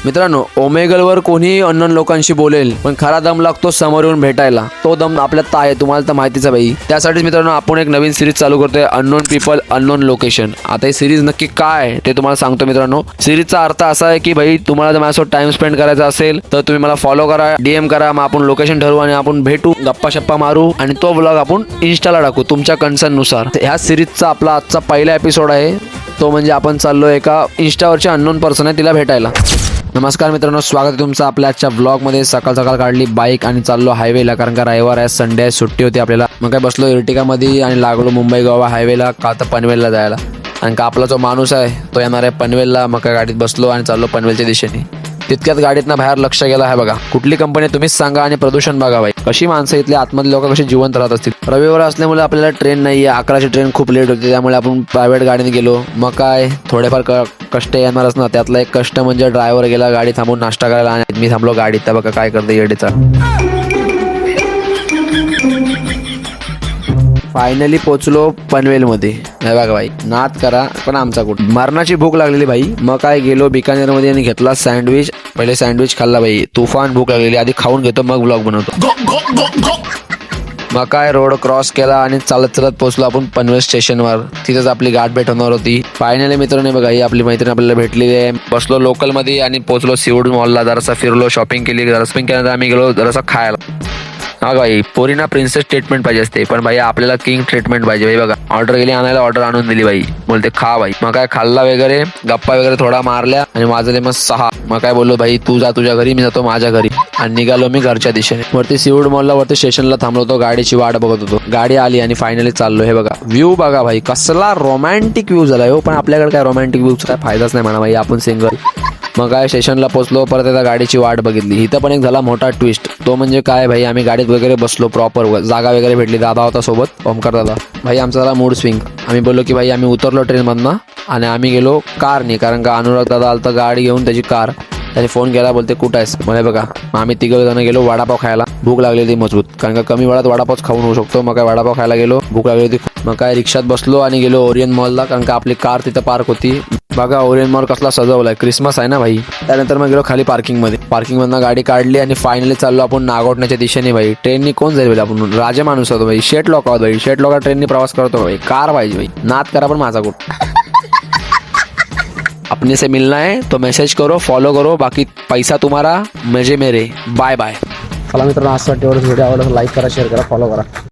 मित्रांनो, ओमेगलवर कोणीही अननोन लोकांशी बोलेल, पण खरा दम लागतो समोर येऊन भेटायला. तो दम आपल्यात आहे, तुम्हाला तर माहितीच आहे भाई. त्यासाठीच मित्रांनो आपण एक नवीन सिरीज चालू करतोय, अननोन पीपल अननोन लोकेशन. आता ही सिरीज नक्की काय ते तुम्हाला सांगतो मित्रांनो. सिरीजचा अर्थ असा आहे की भाई तुम्हाला जर माझ्यासोबत टाइम स्पेंड करायचा असेल तर तुम्ही मला फॉलो करा, DM करा, मग आपण लोकेशन ठरवू आणि आपण भेटू, गप्पा शप्पा मारू आणि तो व्लॉग आपण इंस्टाला टाकू तुमच्या कन्सर्न नुसार. ह्या सिरीजचा आपला आजचा पहिला एपिसोड आहे. तो म्हणजे आपण चाललो एका इंस्टावरच्या अननोन पर्सन आहे तिला भेटायला. नमस्कार मित्रांनो, स्वागत आहे तुमचं आपल्या आजच्या ब्लॉगमध्ये. सकाळ सकाळ काढली बाईक आणि चाललो हायवेला, कारण का रविवार आहे, संडे आहे, सुट्टी होती आपल्याला. मग काय बसलो इर्टिकामध्ये आणि लागलो मुंबई गोवा हायवेला, का तर पनवेलला जायला. आणि का आपला जो माणूस आहे तो येणार आहे पनवेलला. मग काय गाडीत बसलो आणि चाललो पनवेलच्या दिशेने. तितक्यात गाडीतनं बाहेर लक्ष गेला आहे बघा, कुठली कंपनी तुम्हीच सांगा आणि प्रदूषण बघा भाई. कशी माणसं इथले आतमधले लोक कशी जिवंत राहत असतील. रविवार असल्यामुळे आपल्याला ट्रेन नाही आहे, 11ची ट्रेन खूप लेट होती, त्यामुळे आपण प्रायव्हेट गाडीने गेलो. मग काय थोडेफार कष्ट येणारच ना. त्यातला एक कष्ट म्हणजे ड्रायव्हर गेला गाडी थांबून नाश्ता करायला आणि मी थांबलो गाडीत. त्या बघा काय करते येडीचा. फायनली पोचलो पनवेलमध्ये. नाही बघा भाई, नाद करा पण आमचा कुठं. मरणाची भूक लागलेली भाई. मग काय गेलो बिकानेरमध्ये आणि घेतला सँडविच. पहिले सँडविच खाल्ला भाई, तुफान भूक लागलेली. आधी खाऊन घेतो मग ब्लॉग बनवतो. मग काय रोड क्रॉस केला आणि चालत चालत पोहोचलो आपण पनवेल स्टेशनवर. तिथेच आपली गाठ भेट होणार होती. फायनली मित्रांनो बघा, ही आपली मैत्रीण आपल्याला भेटलेली आहे. बसलो लोकलमध्ये आणि पोहोचलो सीवूड मॉलला. जरासा फिरलो, शॉपिंग केली. शॉपिंग केल्यानंतर आम्ही गेलो जरासा खायला. हा भाई, पोरीना प्रिन्सेस ट्रीटमेंट पाहिजे असते, पण भाई आपल्याला किंग ट्रीटमेंट पाहिजे भाई. बघा ऑर्डर गेली आणायला, ऑर्डर आणून दिली भाई. बोलते खा भाई. मग काय खाल्ला वगैरे, गप्पा वगैरे थोडा मारल्या आणि वाजले मग 6. मग काय बोललो भाई तू जा तुझ्या घरी, मी जातो माझ्या घरी. आणि निघालो मी घरच्या दिशेने. वरती सीवूड मॉलला वरती स्टेशनला थांबलो होतो, गाडीची वाट बघत होतो. गाडी आली आणि फायनली चाललो. हे बघा व्ह्यू बघा भाई, कसला रोमॅन्टिक व्ह्यू झाला हो. पण आपल्याकडे काय रोमॅन्टिक व्ह्यूचा काय फायदाच नाही म्हणा भाई, आपण सिंगल. मग काय स्टेशनला पोहोचलो, परत एकदा गाडीची वाट बघितली. इथं पण एक झाला मोठा ट्विस्ट. तो म्हणजे काय भाई, आम्ही गाडीत वगैरे बसलो, प्रॉपर जागा वगैरे भेटली. दादा होता सोबत, ओमकार दादा. भाई आमचा झाला मूड स्विंग. आम्ही बोललो की भाई आम्ही उतरलो ट्रेनमधनं आणि आम्ही गेलो कारने, कारण का अनुराग दादा आलता गाडी घेऊन, त्याची कार. त्याने फोन केला, बोलते कुठं आहेस. मला बघा आम्ही तिघं जण गेलो वडापाव खायला. भूक लागलेली मजबूत, कारण का कमी वेळात वडापाव खाऊन होऊ शकतो. मग काय वडापाव खायला गेलो, भूक लागली होती. मग काय रिक्षात बसलो आणि गेलो ओरियन मॉलला, कारण का आपली कार तिथं पार्क होती. बघा ओरियन मॉल कसला सजवलाय, क्रिसमस आहे ना भाई. त्यानंतर मग गेलो खाली पार्किंगमध्ये. पार्किंगमधनं गाडी काढली आणि फायनली चाललो आपण नागोठण्याच्या दिशेने भाई. ट्रेननी कोण जाईल भाई, आपण राजे माणूस होतो भाई. शेट लोक आहोत भाई, शेट लोक ट्रेननी प्रवास करतो भाई. कार पाहिजे भाई, नाद करा पण माझा कुठ. अपने से मिलना है तो मैसेज करो, फॉलो करो, बाकी पैसा तुम्हारा मजे मेरे. Bye bye. चला मित्रांनो, आजसाठी एवढंच. व्हिडिओ आवडला लाईक करा, शेअर करा, फॉलो करा.